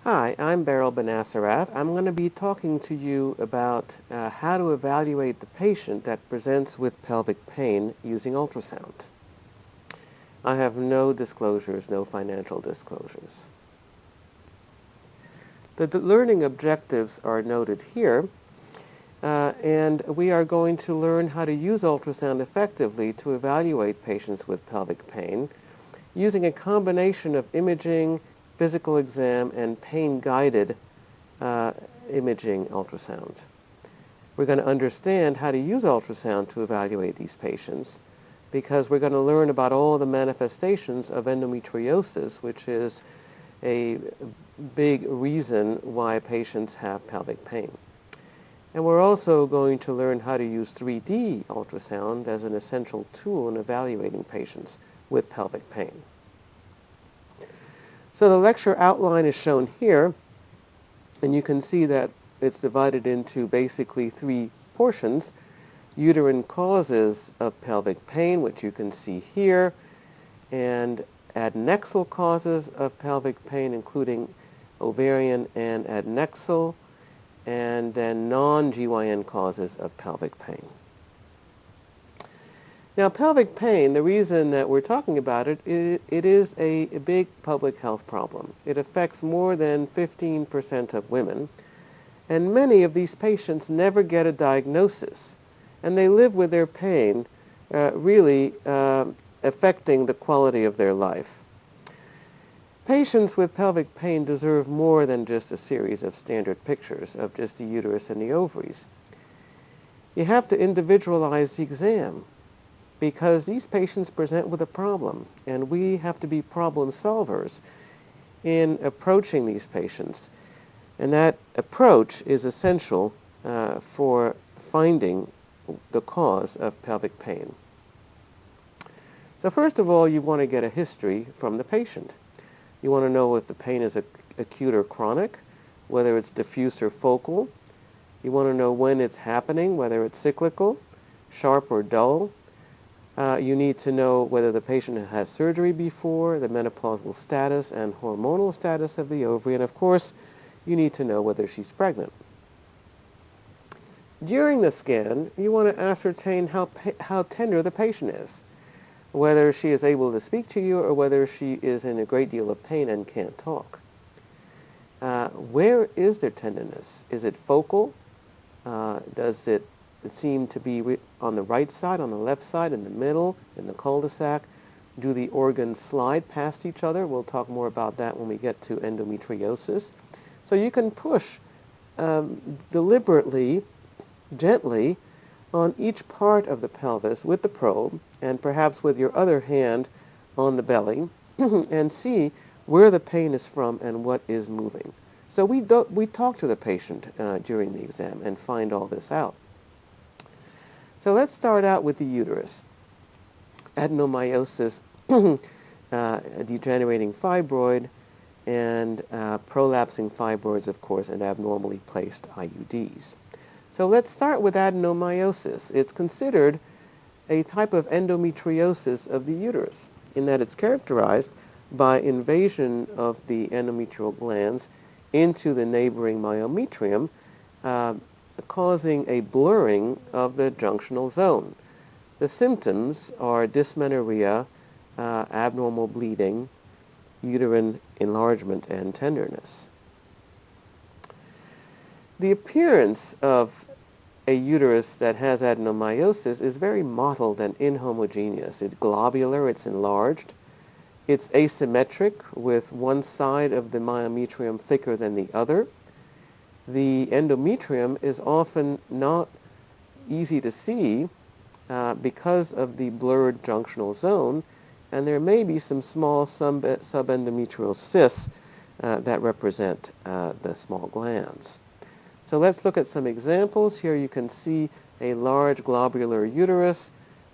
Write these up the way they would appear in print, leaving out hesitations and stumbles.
Hi, I'm Beryl Benassarat. I'm going to be talking to you about how to evaluate the patient that presents with pelvic pain using ultrasound. I have no disclosures, no financial disclosures. The learning objectives are noted here, and we are going to learn how to use ultrasound effectively to evaluate patients with pelvic pain using a combination of imaging, physical exam, and pain-guided uh, imaging ultrasound. We're going to understand how to use ultrasound to evaluate these patients because we're going to learn about all the manifestations of endometriosis, which is a big reason why patients have pelvic pain. And we're also going to learn how to use 3D ultrasound as an essential tool in evaluating patients with pelvic pain. So the lecture outline is shown here, and you can see that it's divided into basically three portions. Uterine causes of pelvic pain, which you can see here, and adnexal causes of pelvic pain, including ovarian and adnexal, and then non-GYN causes of pelvic pain. Now, pelvic pain, the reason that we're talking about it is a big public health problem. It affects more than 15% of women, and many of these patients never get a diagnosis, and they live with their pain really affecting the quality of their life. Patients with pelvic pain deserve more than just a series of standard pictures of just the uterus and the ovaries. You have to individualize the exam because these patients present with a problem, and we have to be problem solvers in approaching these patients. And that approach is essential for finding the cause of pelvic pain. So first of all, you want to get a history from the patient. You want to know if the pain is acute or chronic, whether it's diffuse or focal. You want to know when it's happening, whether it's cyclical, sharp or dull. You need to know whether the patient has surgery before, the menopausal status and hormonal status of the ovary, and of course, you need to know whether she's pregnant. During the scan, you want to ascertain how tender the patient is, whether she is able to speak to you or whether she is in a great deal of pain and can't talk. Where is their tenderness? Is it focal? Does it seem to be on the right side, on the left side, in the middle, in the cul-de-sac? Do the organs slide past each other? We'll talk more about that when we get to endometriosis. So you can push deliberately, gently, on each part of the pelvis with the probe, and perhaps with your other hand on the belly, and see where the pain is from and what is moving. So we talk to the patient during the exam and find all this out. So let's start out with the uterus. Adenomyosis, a degenerating fibroid, and prolapsing fibroids, of course, and abnormally placed IUDs. So let's start with adenomyosis. It's considered a type of endometriosis of the uterus in that it's characterized by invasion of the endometrial glands into the neighboring myometrium, causing a blurring of the junctional zone. The symptoms are dysmenorrhea, abnormal bleeding, uterine enlargement, and tenderness. The appearance of a uterus that has adenomyosis is very mottled and inhomogeneous. It's globular, it's enlarged, it's asymmetric with one side of the myometrium thicker than the other. The endometrium is often not easy to see because of the blurred junctional zone, and there may be some small subendometrial cysts that represent the small glands. So let's look at some examples. Here you can see a large globular uterus.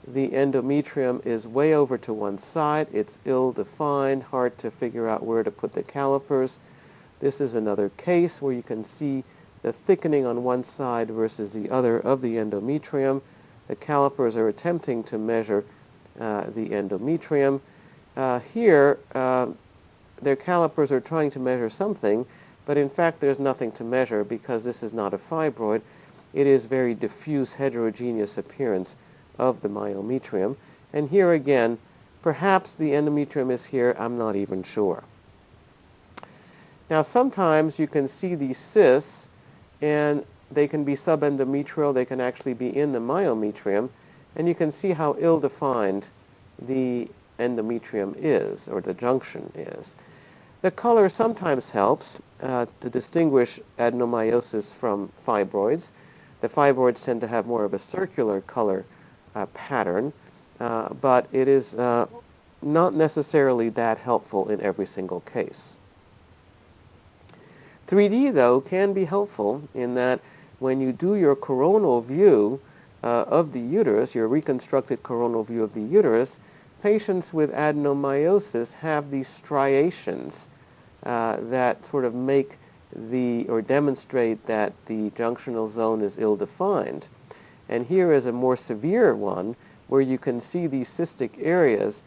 The endometrium is way over to one side. It's ill-defined, hard to figure out where to put the calipers. This is another case where you can see the thickening on one side versus the other of the endometrium. The calipers are attempting to measure the endometrium. Here, their calipers are trying to measure something, But in fact, there's nothing to measure because this is not a fibroid. It is very diffuse, heterogeneous appearance of the myometrium. And here again, perhaps the endometrium is here, I'm not even sure. Now, sometimes you can see these cysts, and they can be subendometrial, they can actually be in the myometrium, and you can see how ill-defined the endometrium is, or the junction is. The color sometimes helps to distinguish adenomyosis from fibroids. The fibroids tend to have more of a circular color pattern, but it is not necessarily that helpful in every single case. 3D, though, can be helpful in that when you do your coronal view of the uterus, your reconstructed coronal view of the uterus, patients with adenomyosis have these striations that sort of make or demonstrate that the junctional zone is ill-defined. And here is a more severe one where you can see these cystic areas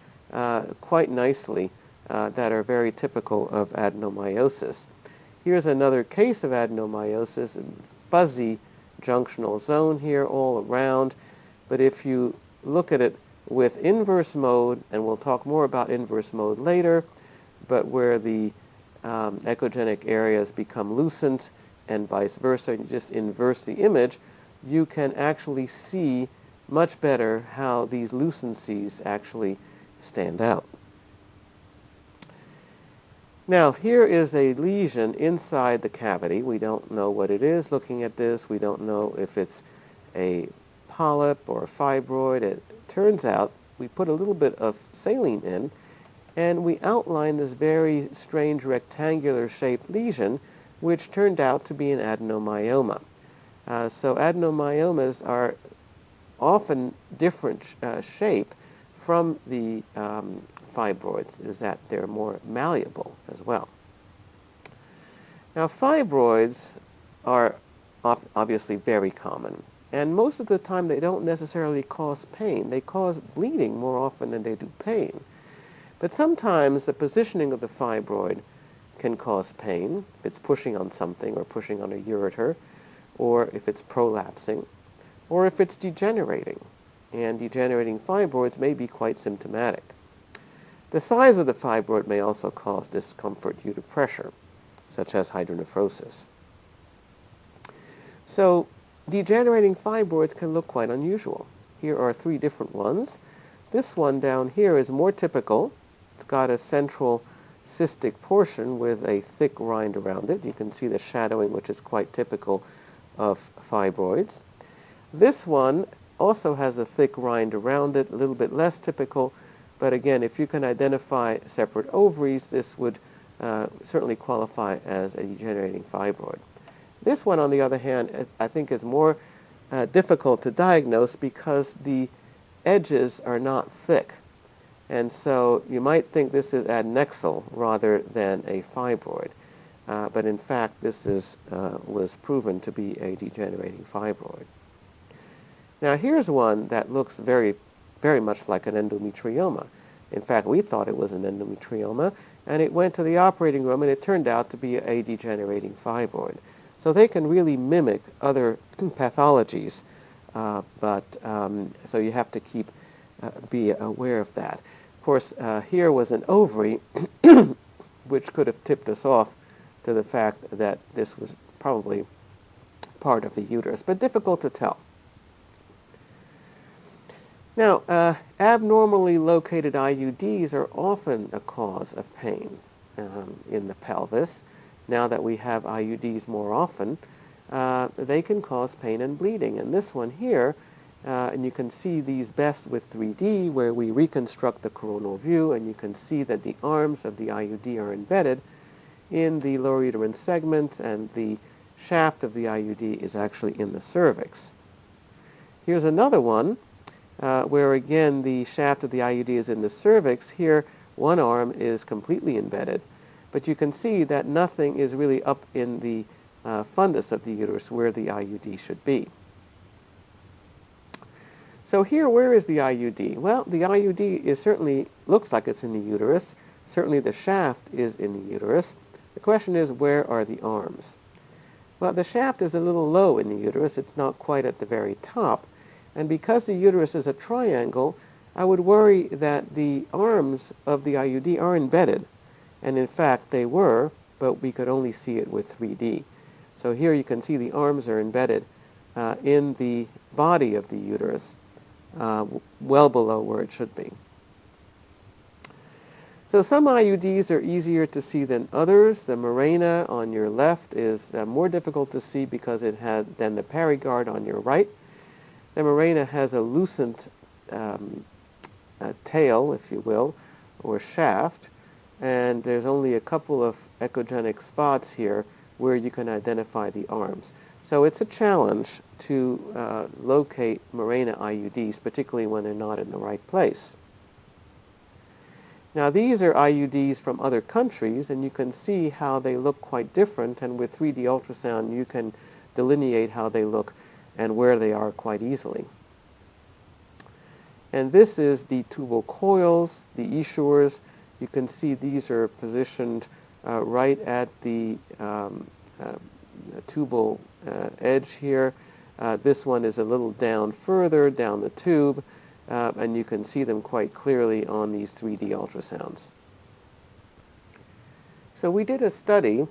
quite nicely that are very typical of adenomyosis. Here's another case of adenomyosis, fuzzy junctional zone here all around. But if you look at it with inverse mode, and we'll talk more about inverse mode later, but where the echogenic areas become lucent and vice versa, and you just inverse the image, you can actually see much better how these lucencies actually stand out. Now, here is a lesion inside the cavity. We don't know what it is. Looking at this, we don't know if it's a polyp or a fibroid. It turns out we put a little bit of saline in, and we outline this very strange rectangular shaped lesion, which turned out to be an adenomyoma. So adenomyomas are often different shape from the fibroids, is that they're more malleable as well. Now, fibroids are obviously very common, and most of the time they don't necessarily cause pain. They cause bleeding more often than they do pain. But sometimes the positioning of the fibroid can cause pain if it's pushing on something or pushing on a ureter, or if it's prolapsing, or if it's degenerating. And degenerating fibroids may be quite symptomatic. The size of the fibroid may also cause discomfort due to pressure, such as hydronephrosis. So degenerating fibroids can look quite unusual. Here are 3 different ones. This one down here is more typical. It's got a central cystic portion with a thick rind around it. You can see the shadowing, which is quite typical of fibroids. This one also has a thick rind around it, a little bit less typical, but again, if you can identify separate ovaries, this would certainly qualify as a degenerating fibroid. This one, on the other hand, I think is more difficult to diagnose because the edges are not thick. And so you might think this is adnexal rather than a fibroid. But in fact, this was proven to be a degenerating fibroid. Now, here's one that looks very, very much like an endometrioma. In fact, we thought it was an endometrioma, and it went to the operating room, and it turned out to be a degenerating fibroid. So they can really mimic other pathologies, so you have to be aware of that. Of course, here was an ovary, which could have tipped us off to the fact that this was probably part of the uterus, but difficult to tell. Now, abnormally located IUDs are often a cause of pain in the pelvis. Now that we have IUDs more often, they can cause pain and bleeding. And this one here, and you can see these best with 3D, where we reconstruct the coronal view, and you can see that the arms of the IUD are embedded in the lower uterine segment, and the shaft of the IUD is actually in the cervix. Here's another one, where again the shaft of the IUD is in the cervix. Here, one arm is completely embedded, but you can see that nothing is really up in the fundus of the uterus where the IUD should be. So here, where is the IUD? Well, the IUD certainly looks like it's in the uterus. Certainly the shaft is in the uterus, The question is, where are the arms? Well, the shaft is a little low in the uterus. It's not quite at the very top. And because the uterus is a triangle, I would worry that the arms of the IUD are embedded. And in fact, they were, but we could only see it with 3D. So here you can see the arms are embedded in the body of the uterus, well below where it should be. So some IUDs are easier to see than others. The Mirena on your left is more difficult to see because it had than the Paragard on your right. The Mirena has a lucent tail, if you will, or shaft, and there's only a couple of echogenic spots here where you can identify the arms. So it's a challenge to locate Mirena IUDs, particularly when they're not in the right place. Now these are IUDs from other countries, and you can see how they look quite different, and with 3D ultrasound you can delineate how they look and where they are quite easily. And this is the tubal coils, the eshores. You can see these are positioned right at the tubal edge here. This one is a little down further down the tube, and you can see them quite clearly on these 3D ultrasounds. So we did a study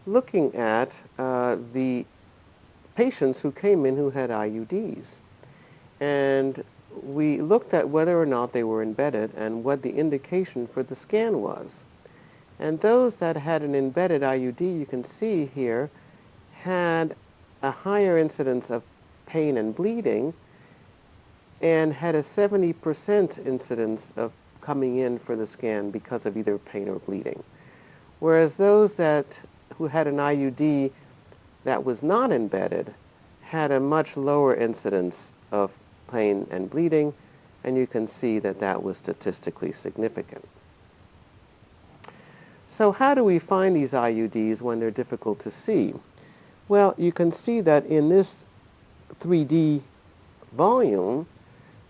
looking at the patients who came in who had IUDs. And we looked at whether or not they were embedded and what the indication for the scan was. And those that had an embedded IUD, you can see here, had a higher incidence of pain and bleeding and had a 70% incidence of coming in for the scan because of either pain or bleeding. Whereas those who had an IUD that was not embedded had a much lower incidence of pain and bleeding, and you can see that that was statistically significant. So how do we find these IUDs when they're difficult to see? Well, you can see that in this 3D volume,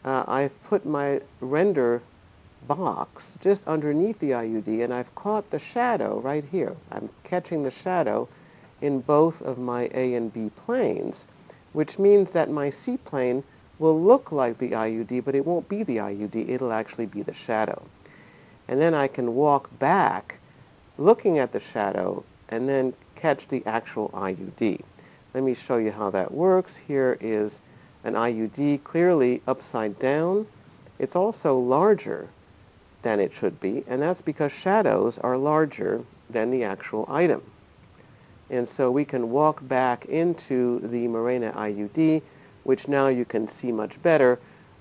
I've put my render box just underneath the IUD, and I've caught the shadow right here. I'm catching the shadow in both of my A and B planes, which means that my C plane will look like the IUD, but it won't be the IUD. It'll actually be the shadow. And then I can walk back looking at the shadow and then catch the actual IUD. Let me show you how that works. Here is an IUD clearly upside down. It's also larger than it should be, and that's because shadows are larger than the actual item. And so we can walk back into the Mirena IUD, which now you can see much better,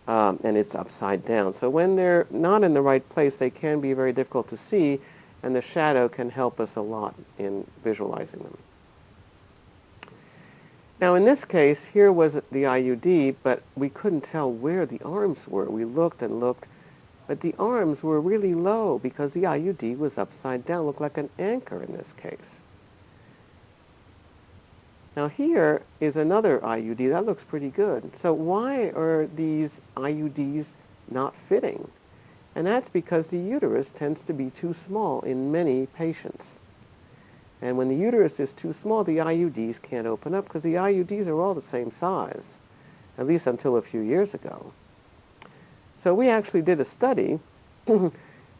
and it's upside down. So when they're not in the right place, they can be very difficult to see, and the shadow can help us a lot in visualizing them. Now in this case, here was the IUD, but we couldn't tell where the arms were. We looked and looked, but the arms were really low because the IUD was upside down, looked like an anchor in this case. Now here is another IUD. That looks pretty good. So why are these IUDs not fitting? And that's because the uterus tends to be too small in many patients. And when the uterus is too small, the IUDs can't open up because the IUDs are all the same size, at least until a few years ago. So we actually did a study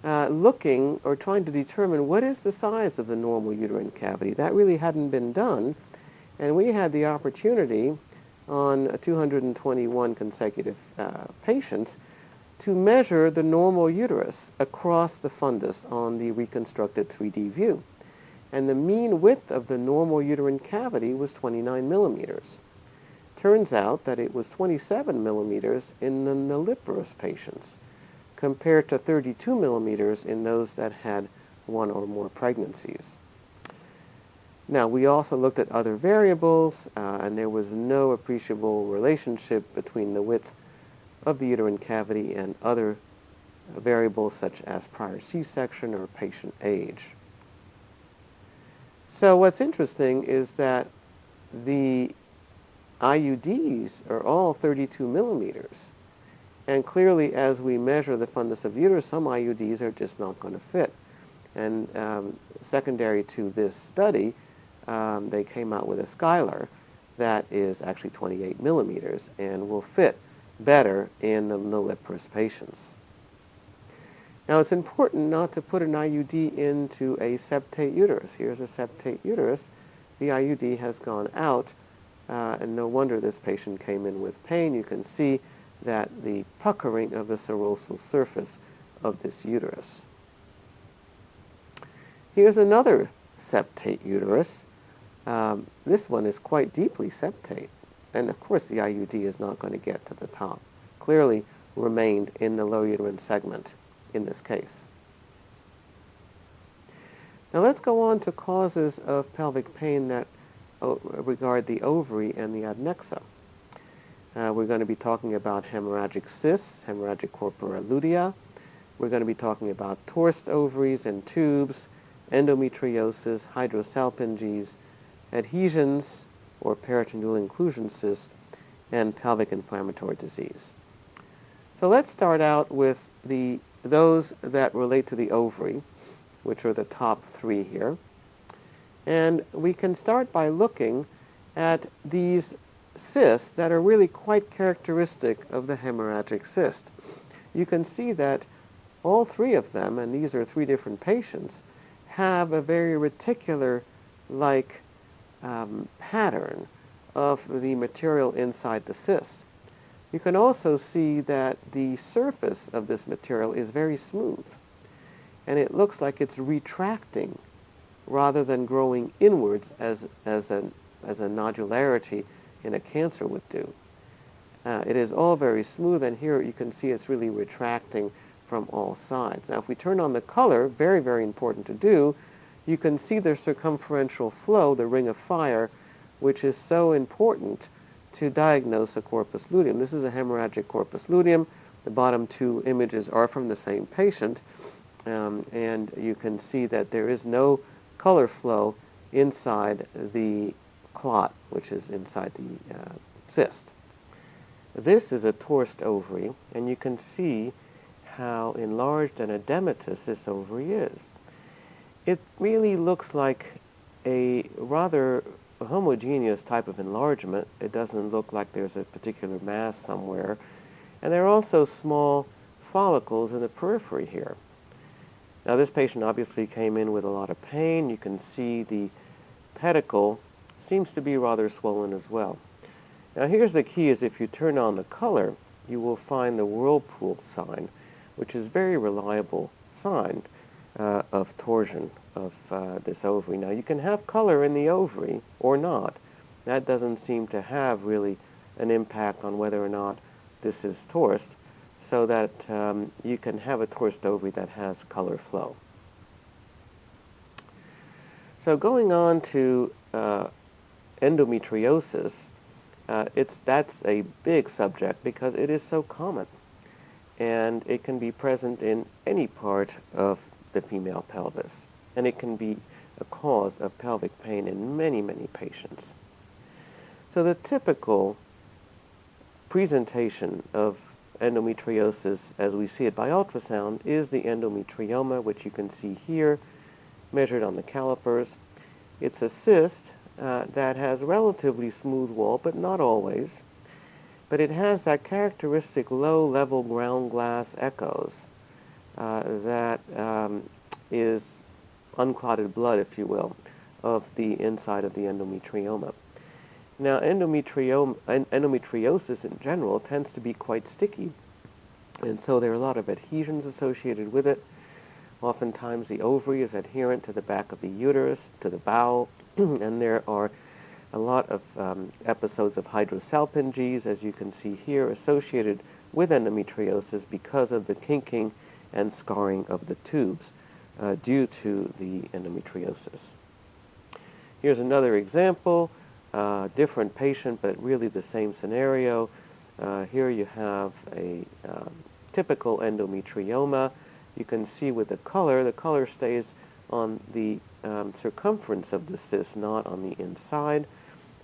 looking or trying to determine what is the size of the normal uterine cavity. That really hadn't been done. And we had the opportunity on 221 consecutive patients to measure the normal uterus across the fundus on the reconstructed 3D view. And the mean width of the normal uterine cavity was 29 millimeters. Turns out that it was 27 millimeters in the nulliparous patients, compared to 32 millimeters in those that had one or more pregnancies. Now, we also looked at other variables, and there was no appreciable relationship between the width of the uterine cavity and other variables such as prior C-section or patient age. So what's interesting is that the IUDs are all 32 millimeters. And clearly, as we measure the fundus of the uterus, some IUDs are just not going to fit. And secondary to this study, they came out with a skylar that is actually 28 millimeters and will fit better in the nulliparous patients. Now, it's important not to put an IUD into a septate uterus. Here's a septate uterus. The IUD has gone out, and no wonder this patient came in with pain. You can see that the puckering of the serosal surface of this uterus. Here's another septate uterus. This one is quite deeply septate, and of course the IUD is not going to get to the top. Clearly remained in the lower uterine segment in this case. Now let's go on to causes of pelvic pain that regard the ovary and the adnexa. We're going to be talking about hemorrhagic cysts, hemorrhagic corpora lutea. We're going to be talking about torsed ovaries and tubes, endometriosis, hydrosalpinx, adhesions or peritoneal inclusion cysts, and pelvic inflammatory disease. So let's start out with those that relate to the ovary, which are the top three here. And we can start by looking at these cysts that are really quite characteristic of the hemorrhagic cyst. You can see that all three of them, and these are three different patients, have a very reticular-like pattern of the material inside the cyst. You can also see that the surface of this material is very smooth, and it looks like it's retracting rather than growing inwards as a nodularity in a cancer would do. It is all very smooth, and here you can see it's really retracting from all sides. Now, if we turn on the color, very, very important to do, you can see the circumferential flow, the ring of fire, which is so important to diagnose a corpus luteum. This is a hemorrhagic corpus luteum. The bottom two images are from the same patient, and you can see that there is no color flow inside the clot, which is inside the cyst. This is a torsed ovary, and you can see how enlarged and edematous this ovary is. It really looks like a rather homogeneous type of enlargement. It doesn't look like there's a particular mass somewhere. And there are also small follicles in the periphery here. Now, this patient obviously came in with a lot of pain. You can see the pedicle seems to be rather swollen as well. Now, here's the key, is if you turn on the color, you will find the whirlpool sign, which is a very reliable sign of torsion of this ovary. Now, you can have color in the ovary or not. That doesn't seem to have really an impact on whether or not this is torsed, so that you can have a torsed ovary that has color flow. So going on to endometriosis, that's a big subject because it is so common, and it can be present in any part of the female pelvis, and it can be a cause of pelvic pain in many, many patients. So the typical presentation of endometriosis as we see it by ultrasound is the endometrioma, which you can see here measured on the calipers. It's a cyst that has relatively smooth wall, but not always. But it has that characteristic low-level ground glass echoes that is unclotted blood, if you will, of the inside of the endometrioma. Now, endometriosis in general tends to be quite sticky, and so there are a lot of adhesions associated with it. Oftentimes the ovary is adherent to the back of the uterus, to the bowel, and there are a lot of episodes of Hydrosalpinx, as you can see here, associated with endometriosis because of the kinking and scarring of the tubes due to the endometriosis. Here's another example, different patient, but really the same scenario. Here you have a typical endometrioma. You can see with the color stays on the circumference of the cyst, not on the inside.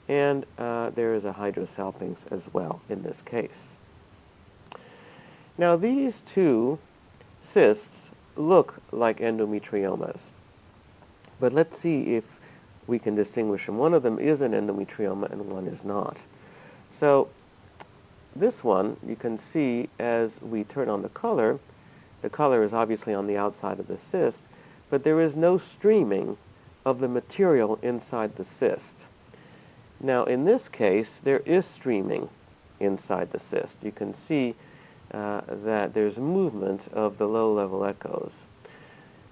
And there is a Hydrosalpinx as well in this case. Now, these two cysts look like endometriomas. But let's see if we can distinguish them. One of them is an endometrioma and one is not. So this one, you can see as we turn on the color is obviously on the outside of the cyst, but there is no streaming of the material inside the cyst. Now, in this case, there is streaming inside the cyst. You can see that there's movement of the low-level echoes.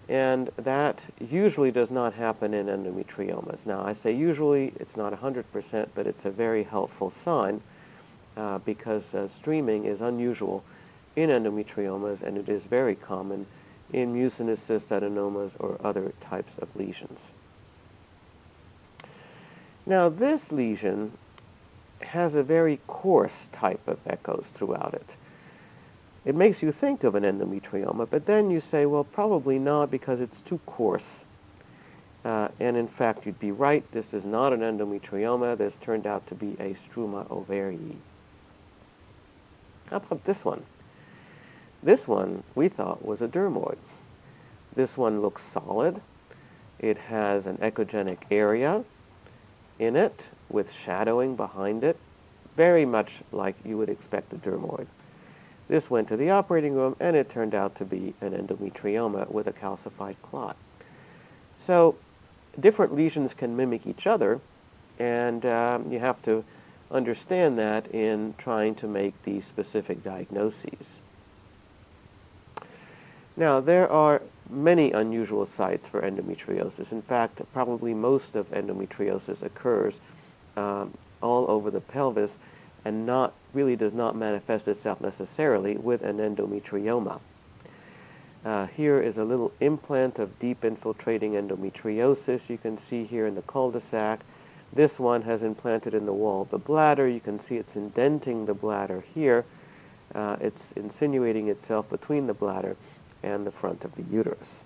And that usually does not happen in endometriomas. Now, I say usually, it's not 100%, but it's a very helpful sign because streaming is unusual in endometriomas, and it is very common in mucinous cyst adenomas or other types of lesions. Now, this lesion has a very coarse type of echoes throughout it. It makes you think of an endometrioma, but then you say, well, probably not because it's too coarse. And in fact, you'd be right. This is not an endometrioma. This turned out to be a struma ovarii. How about this one? This one we thought was a dermoid. This one looks solid. It has an echogenic area in it with shadowing behind it, very much like you would expect a dermoid. This went to the operating room, and it turned out to be an endometrioma with a calcified clot. So different lesions can mimic each other, and you have to understand that in trying to make these specific diagnoses. Now, there are many unusual sites for endometriosis. In fact, probably most of endometriosis occurs all over the pelvis and really does not manifest itself necessarily with an endometrioma. Here is a little implant of deep infiltrating endometriosis. You can see here in the cul-de-sac. This one has implanted in the wall of the bladder. You can see it's indenting the bladder here. It's insinuating itself between the bladder and the front of the uterus.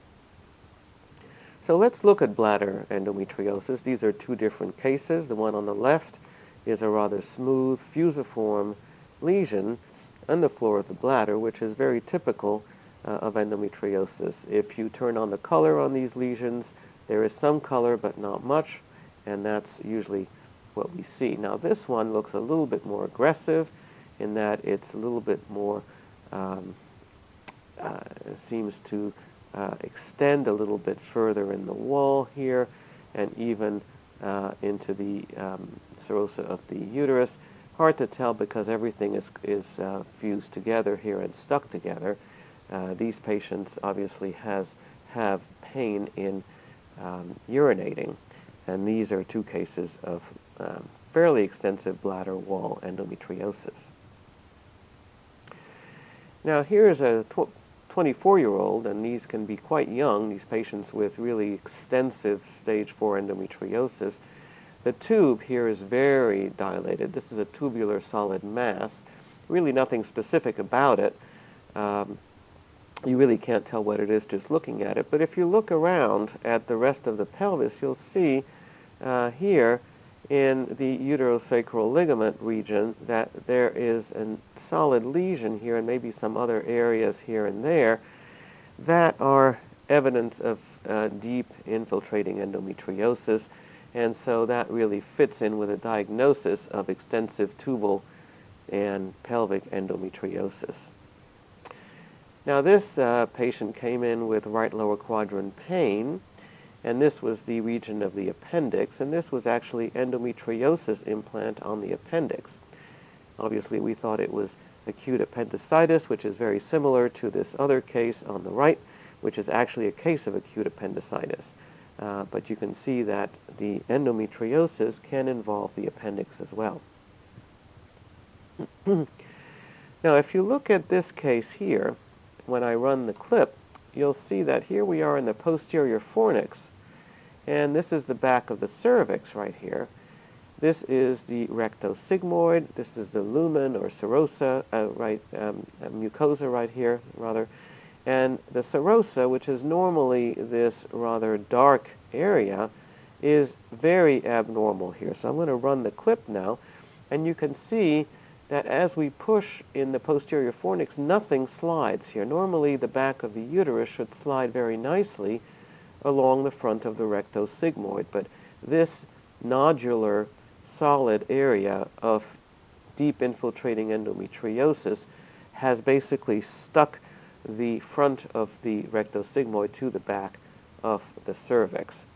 So let's look at bladder endometriosis. These are two different cases. The one on the left is a rather smooth, fusiform lesion on the floor of the bladder, which is very typical of endometriosis. If you turn on the color on these lesions, there is some color, but not much, and that's usually what we see. Now, this one looks a little bit more aggressive in that it's a little bit more seems to extend a little bit further in the wall here and even into the serosa of the uterus. Hard to tell because everything is fused together here and stuck together. These patients obviously have pain in urinating, and these are two cases of fairly extensive bladder wall endometriosis. Now, here's a 24-year-old, and these can be quite young, these patients with really extensive stage 4 endometriosis. The tube here is very dilated. This is a tubular solid mass. Really nothing specific about it. You really can't tell what it is just looking at it. But if you look around at the rest of the pelvis, you'll see here in the uterosacral ligament region that there is a solid lesion here and maybe some other areas here and there that are evidence of deep infiltrating endometriosis, and so that really fits in with a diagnosis of extensive tubal and pelvic endometriosis. Now, this patient came in with right lower quadrant pain, and this was the region of the appendix, and this was actually endometriosis implant on the appendix. Obviously, we thought it was acute appendicitis, which is very similar to this other case on the right, which is actually a case of acute appendicitis. But you can see that the endometriosis can involve the appendix as well. Now, if you look at this case here, when I run the clip, you'll see that here we are in the posterior fornix, and this is the back of the cervix right here. This is the rectosigmoid. This is the lumen or serosa, mucosa right here, rather. And the serosa, which is normally this rather dark area, is very abnormal here. So I'm going to run the clip now, and you can see that as we push in the posterior fornix, nothing slides here. Normally, the back of the uterus should slide very nicely along the front of the rectosigmoid, but this nodular solid area of deep infiltrating endometriosis has basically stuck the front of the rectosigmoid to the back of the cervix.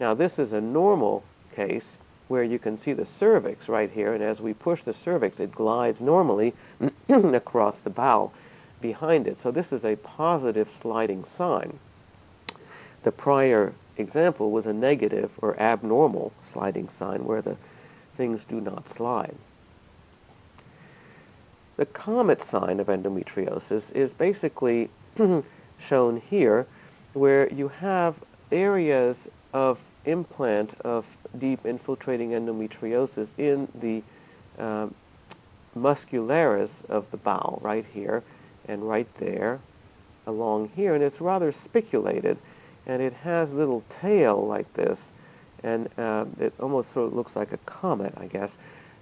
Now, this is a normal case where you can see the cervix right here, and as we push the cervix, it glides normally across the bowel behind it. So this is a positive sliding sign. The prior example was a negative or abnormal sliding sign where the things do not slide. The Comet sign of endometriosis is basically shown here, where you have areas of implant of deep infiltrating endometriosis in the muscularis of the bowel, right here and right there, along here, and it's rather spiculated, and it has a little tail like this, and it almost sort of looks like a comet, I guess.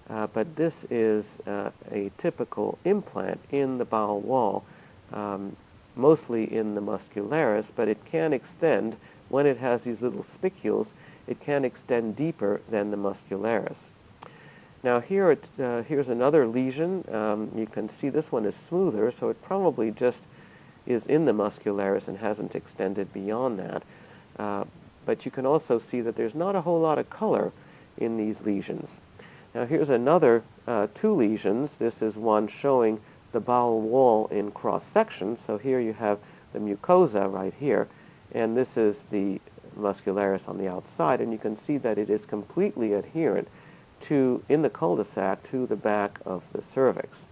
But this is a typical implant in the bowel wall, mostly in the muscularis, but it can extend, when it has these little spicules, it can extend deeper than the muscularis. Now here's another lesion. You can see this one is smoother, so it probably just is in the muscularis and hasn't extended beyond that. But you can also see that there's not a whole lot of color in these lesions. Now here's another two lesions. This is one showing the bowel wall in cross-section. So here you have the mucosa right here, and this is the muscularis on the outside, and you can see that it is completely adherent to, in the cul-de-sac, to the back of the cervix.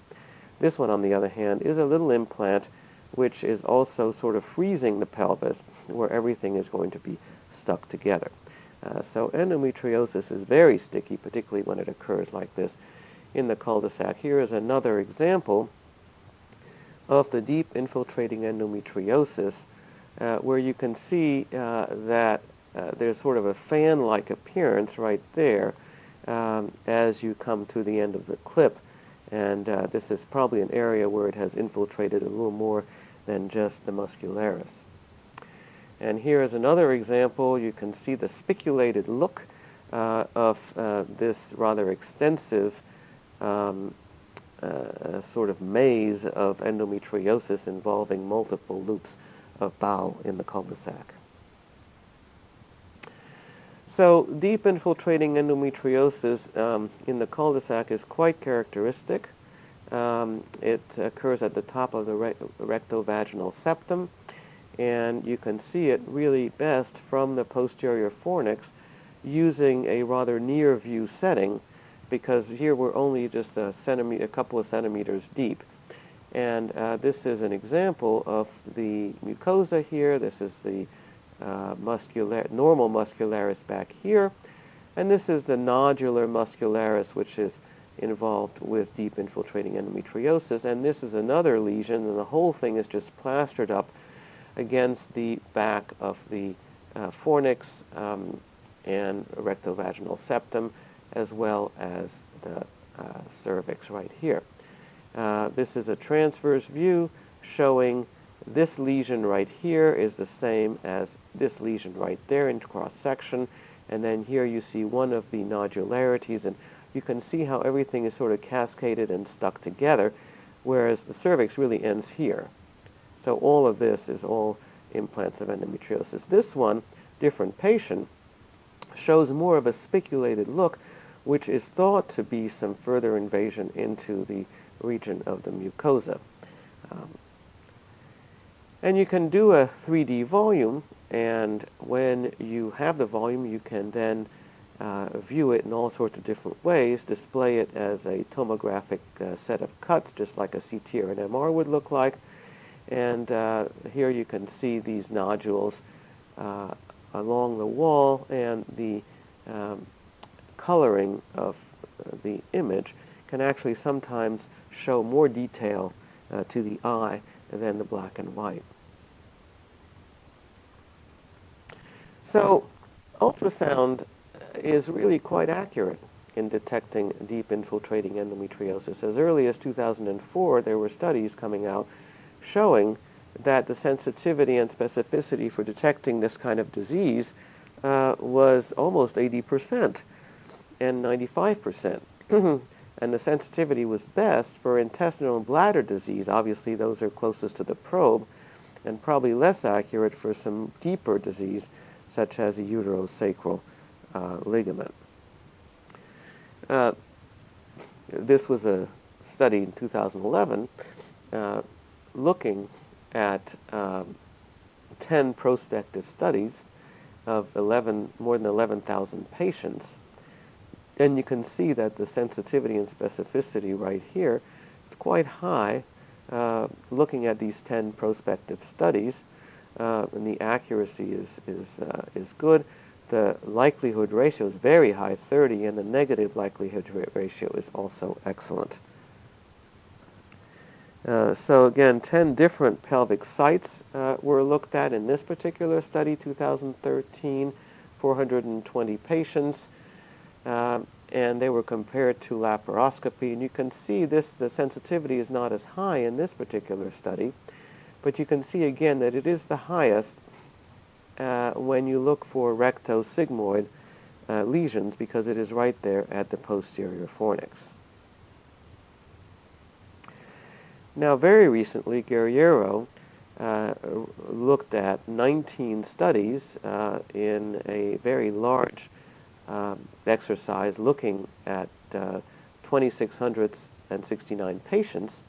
This one, on the other hand, is a little implant which is also sort of freezing the pelvis, where everything is going to be stuck together. So endometriosis is very sticky, particularly when it occurs like this in the cul-de-sac. Here is another example of the deep infiltrating endometriosis, where you can see that there's sort of a fan-like appearance right there as you come to the end of the clip. And this is probably an area where it has infiltrated a little more than just the muscularis. And here is another example. You can see the spiculated look of this rather extensive sort of maze of endometriosis involving multiple loops of bowel in the cul-de-sac. So deep infiltrating endometriosis in the cul-de-sac is quite characteristic. It occurs at the top of the rectovaginal septum, and you can see it really best from the posterior fornix using a rather near view setting, because here we're only just a couple of centimeters deep. And this is an example of the mucosa here. This is the normal muscularis back here, and this is the nodular muscularis, which is involved with deep infiltrating endometriosis. And this is another lesion, and the whole thing is just plastered up against the back of the fornix and rectovaginal septum, as well as the cervix right here. This is a transverse view showing this lesion right here is the same as this lesion right there in cross-section, and then here you see one of the nodularities, and you can see how everything is sort of cascaded and stuck together, whereas the cervix really ends here. So all of this is all implants of endometriosis. This one, different patient, shows more of a spiculated look, which is thought to be some further invasion into the region of the mucosa. And you can do a 3D volume, and when you have the volume, you can then view it in all sorts of different ways, display it as a tomographic set of cuts, just like a CT or an MR would look like. And here you can see these nodules along the wall, and the coloring of the image can actually sometimes show more detail to the eye than the black and white. So ultrasound is really quite accurate in detecting deep infiltrating endometriosis. As early as 2004, there were studies coming out showing that the sensitivity and specificity for detecting this kind of disease was almost 80% and 95%. And the sensitivity was best for intestinal and bladder disease. Obviously, those are closest to the probe, and probably less accurate for some deeper disease, such as a uterosacral ligament. This was a study in 2011 looking at 10 prospective studies of more than 11,000 patients. And you can see that the sensitivity and specificity right here is quite high looking at these 10 prospective studies, and the accuracy is good. The likelihood ratio is very high, 30, and the negative likelihood ratio is also excellent. So again, 10 different pelvic sites were looked at in this particular study, 2013, 420 patients, and they were compared to laparoscopy. And you can see the sensitivity is not as high in this particular study, but you can see again that it is the highest when you look for rectosigmoid lesions, because it is right there at the posterior fornix. Now, very recently, Guerriero looked at 19 studies in a very large exercise looking at 2,669 patients,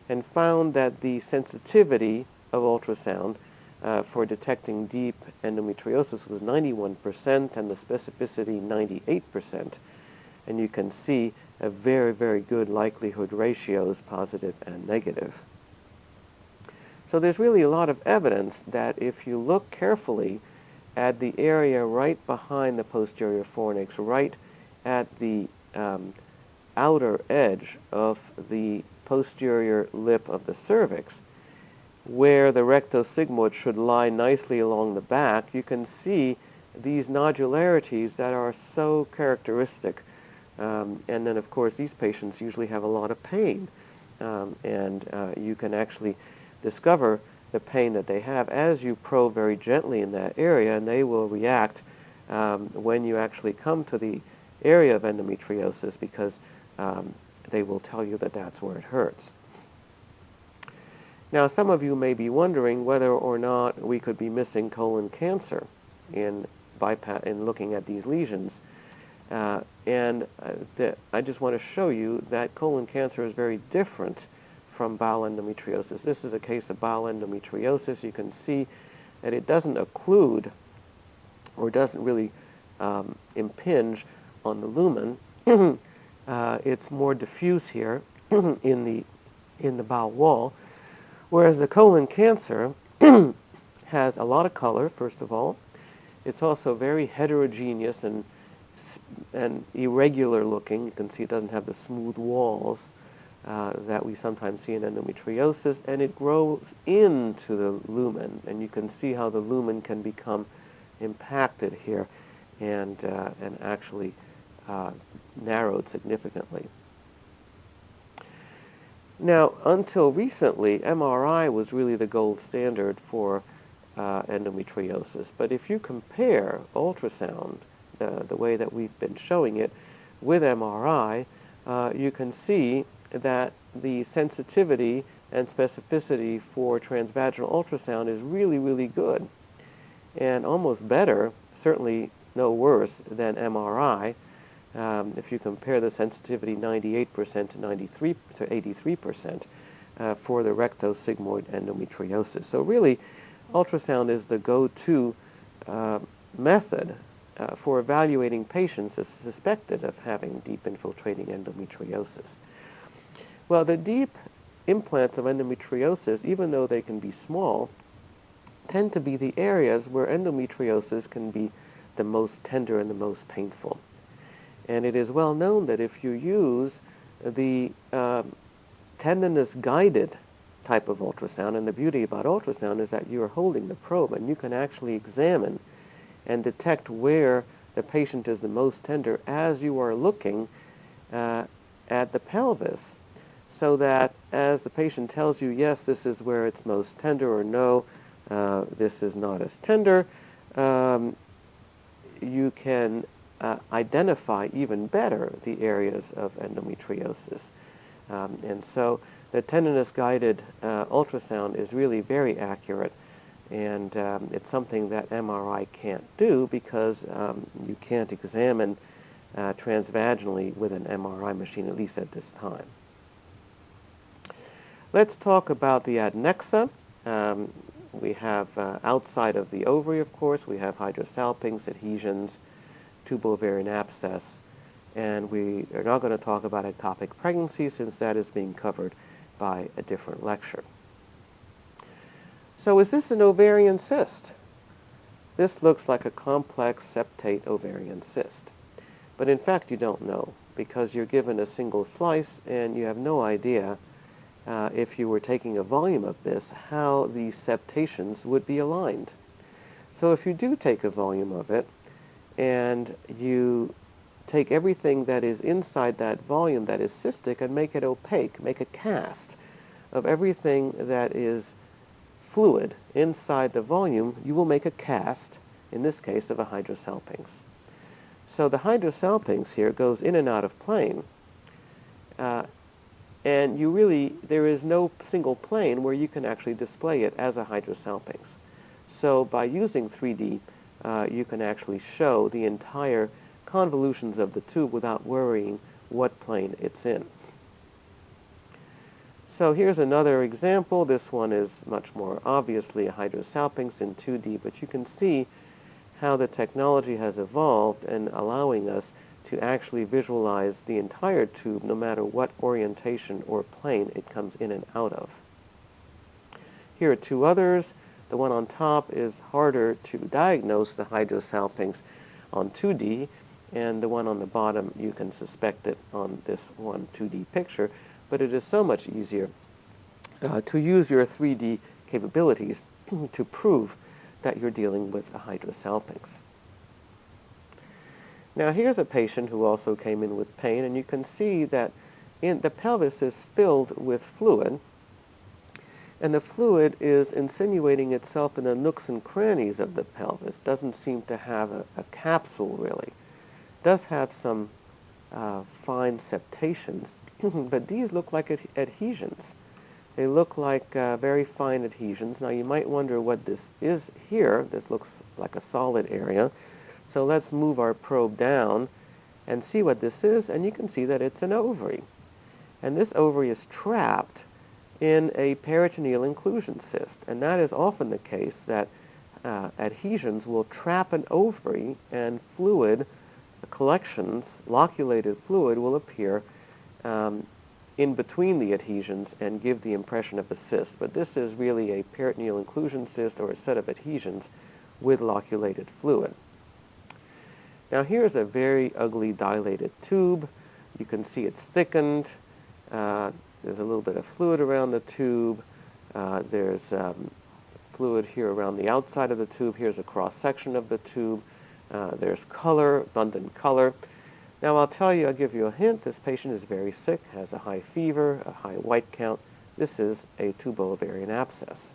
and found that the sensitivity of ultrasound for detecting deep endometriosis was 91% and the specificity 98%. And you can see a very, very good likelihood ratios, positive and negative. So there's really a lot of evidence that if you look carefully at the area right behind the posterior fornix, right at the outer edge of the posterior lip of the cervix, where the rectosigmoid should lie nicely along the back, you can see these nodularities that are so characteristic. And then, of course, these patients usually have a lot of pain, and you can actually discover the pain that they have as you probe very gently in that area, and they will react when you actually come to the area of endometriosis, because they will tell you that that's where it hurts. Now, some of you may be wondering whether or not we could be missing colon cancer in looking at these lesions. I just want to show you that colon cancer is very different from bowel endometriosis. This is a case of bowel endometriosis. You can see that it doesn't occlude or doesn't really impinge on the lumen. It's more diffuse here in the bowel wall, whereas the colon cancer has a lot of color, first of all. It's also very heterogeneous and irregular looking. You can see it doesn't have the smooth walls that we sometimes see in endometriosis, and it grows into the lumen, and you can see how the lumen can become impacted here and actually narrowed significantly. Now, until recently, MRI was really the gold standard for endometriosis, but if you compare ultrasound, the way that we've been showing it, with MRI, you can see that the sensitivity and specificity for transvaginal ultrasound is really, really good, and almost better, certainly no worse than MRI. If you compare the sensitivity 98% to 83% for the rectosigmoid endometriosis. So really, ultrasound is the go-to method for evaluating patients suspected of having deep infiltrating endometriosis. Well, the deep implants of endometriosis, even though they can be small, tend to be the areas where endometriosis can be the most tender and the most painful. And it is well known that if you use the tendinous-guided type of ultrasound, and the beauty about ultrasound is that you are holding the probe and you can actually examine and detect where the patient is the most tender as you are looking at the pelvis, so that as the patient tells you, yes, this is where it's most tender, or no, this is not as tender, you can identify even better the areas of endometriosis. And so the tenderness-guided ultrasound is really very accurate, and it's something that MRI can't do because you can't examine transvaginally with an MRI machine, at least at this time. Let's talk about the adnexa. We have outside of the ovary, of course, we have hydrosalpinx, adhesions, tubo-ovarian abscess, and we are not going to talk about ectopic pregnancy since that is being covered by a different lecture. So is this an ovarian cyst? This looks like a complex septate ovarian cyst. But in fact, you don't know because you're given a single slice and you have no idea if you were taking a volume of this, how these septations would be aligned. So if you do take a volume of it and you take everything that is inside that volume that is cystic and make it opaque, make a cast of everything that is fluid inside the volume, you will make a cast, in this case, of a hydrosalpinx. So the hydrosalpinx here goes in and out of plane. And there is no single plane where you can actually display it as a hydrosalpinx. So by using 3D, you can actually show the entire convolutions of the tube without worrying what plane it's in. So here's another example. This one is much more obviously a hydrosalpinx in 2D, but you can see how the technology has evolved in allowing us to actually visualize the entire tube no matter what orientation or plane it comes in and out of. Here are two others. The one on top is harder to diagnose, the hydrosalpinx on 2D, and the one on the bottom, you can suspect it on this one 2D picture, but it is so much easier to use your 3D capabilities to prove that you're dealing with a hydrosalpinx. Now here's a patient who also came in with pain, and you can see that the pelvis is filled with fluid, and the fluid is insinuating itself in the nooks and crannies of the pelvis. Doesn't seem to have a capsule really. Does have some fine septations, but these look like adhesions. They look like very fine adhesions. Now you might wonder what this is here. This looks like a solid area. So let's move our probe down and see what this is, and you can see that it's an ovary. And this ovary is trapped in a peritoneal inclusion cyst, and that is often the case that adhesions will trap an ovary and fluid collections, loculated fluid, will appear in between the adhesions and give the impression of a cyst. But this is really a peritoneal inclusion cyst or a set of adhesions with loculated fluid. Now here's a very ugly dilated tube. You can see it's thickened. There's a little bit of fluid around the tube. There's fluid here around the outside of the tube. Here's a cross-section of the tube. There's color, abundant color. Now I'll give you a hint. This patient is very sick, has a high fever, a high white count. This is a tubo-ovarian abscess.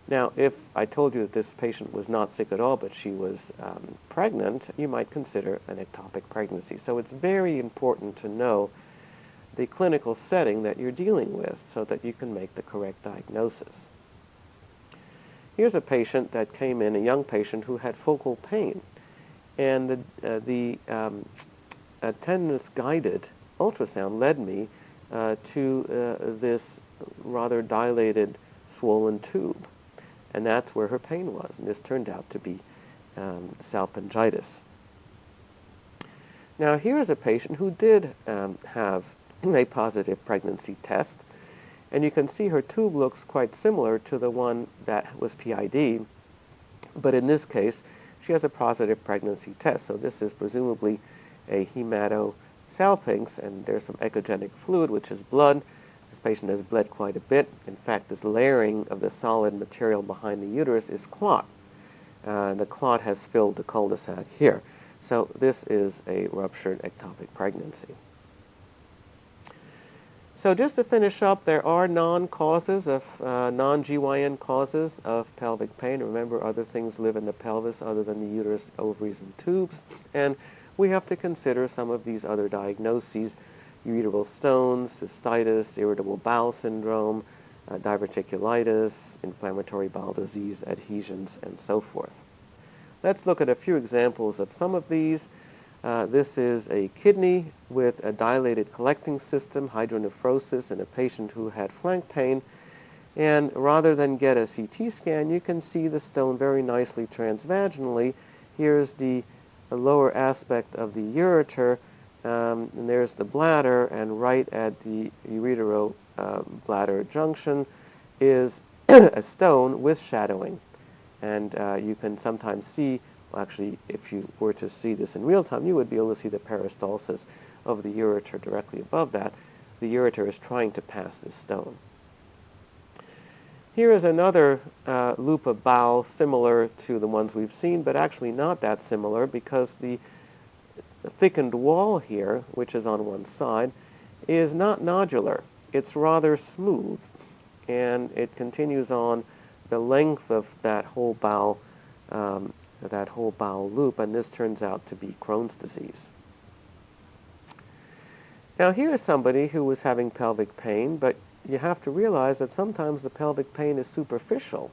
Now, if I told you that this patient was not sick at all, but she was pregnant, you might consider an ectopic pregnancy. So it's very important to know the clinical setting that you're dealing with so that you can make the correct diagnosis. Here's a patient that came in, a young patient who had focal pain. And the tenderness-guided ultrasound led me to this rather dilated, swollen tube. And that's where her pain was. And this turned out to be salpingitis. Now, here is a patient who did have a positive pregnancy test. And you can see her tube looks quite similar to the one that was PID. But in this case, she has a positive pregnancy test. So this is presumably a hematosalpinx, and there's some echogenic fluid, which is blood. This patient has bled quite a bit. In fact, this layering of the solid material behind the uterus is clot. The clot has filled the cul-de-sac here. So this is a ruptured ectopic pregnancy. So just to finish up, there are non-GYN causes of pelvic pain. Remember, other things live in the pelvis other than the uterus, ovaries, and tubes. And we have to consider some of these other diagnoses: ureteral stones, cystitis, irritable bowel syndrome, diverticulitis, inflammatory bowel disease, adhesions, and so forth. Let's look at a few examples of some of these. This is a kidney with a dilated collecting system, hydronephrosis, in a patient who had flank pain. And rather than get a CT scan, you can see the stone very nicely transvaginally. Here's the lower aspect of the ureter, and there's the bladder, and right at the uretero-bladder junction is a stone with shadowing. And you can sometimes see, well, actually, if you were to see this in real time, you would be able to see the peristalsis of the ureter directly above that. The ureter is trying to pass this stone. Here is another loop of bowel similar to the ones we've seen, but actually not that similar, because the thickened wall here, which is on one side, is not nodular. It's rather smooth, and it continues on the length of that whole bowel loop, and this turns out to be Crohn's disease. Now here's somebody who was having pelvic pain, but you have to realize that sometimes the pelvic pain is superficial.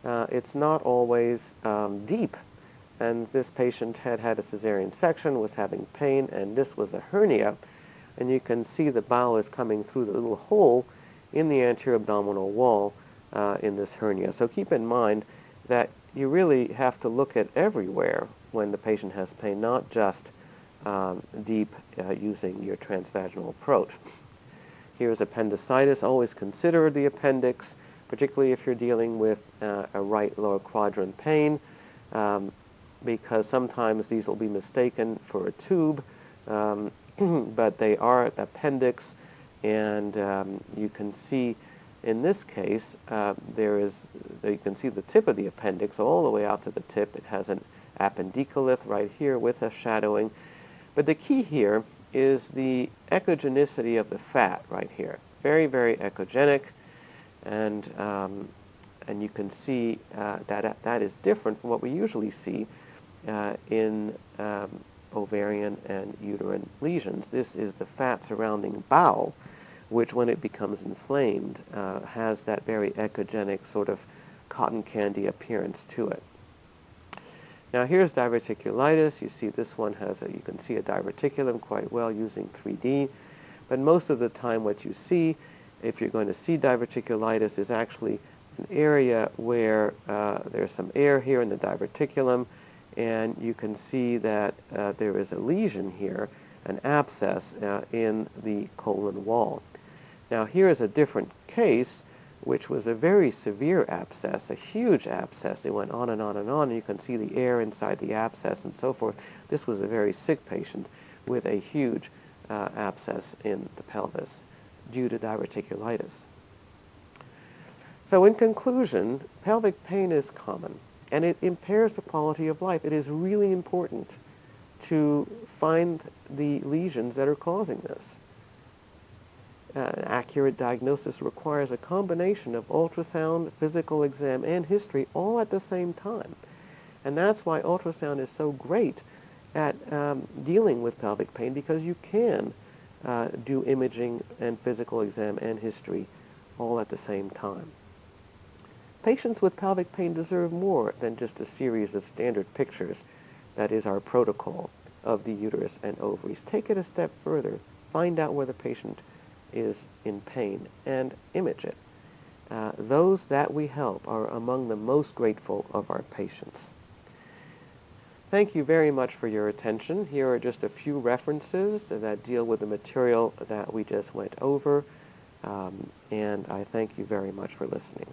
It's not always deep, and this patient had had a cesarean section, was having pain, and this was a hernia, and you can see the bowel is coming through the little hole in the anterior abdominal wall in this hernia. So keep in mind that you really have to look at everywhere when the patient has pain, not just deep using your transvaginal approach. Here's appendicitis. Always consider the appendix, particularly if you're dealing with a right lower quadrant pain, because sometimes these will be mistaken for a tube, but they are appendix, and you can see in this case, you can see the tip of the appendix all the way out to the tip. It has an appendicolith right here with a shadowing. But the key here is the echogenicity of the fat right here. Very, very echogenic, and you can see that is different from what we usually see in ovarian and uterine lesions. This is the fat surrounding bowel, which when it becomes inflamed has that very echogenic sort of cotton candy appearance to it. Now here's diverticulitis. You see this one you can see a diverticulum quite well using 3D, but most of the time what you see, if you're going to see diverticulitis, is actually an area where there's some air here in the diverticulum, and you can see that there is a lesion here, an abscess in the colon wall. Now here is a different case, which was a very severe abscess, a huge abscess. It went on and on and on, and you can see the air inside the abscess and so forth. This was a very sick patient with a huge abscess in the pelvis due to diverticulitis. So in conclusion, pelvic pain is common, and it impairs the quality of life. It is really important to find the lesions that are causing this. An accurate diagnosis requires a combination of ultrasound, physical exam, and history all at the same time. And that's why ultrasound is so great at dealing with pelvic pain, because you can do imaging and physical exam and history all at the same time. Patients with pelvic pain deserve more than just a series of standard pictures. That is our protocol of the uterus and ovaries. Take it a step further. Find out where the patient is in pain and image it. Those that we help are among the most grateful of our patients. Thank you very much for your attention. Here are just a few references that deal with the material that we just went over, and I thank you very much for listening.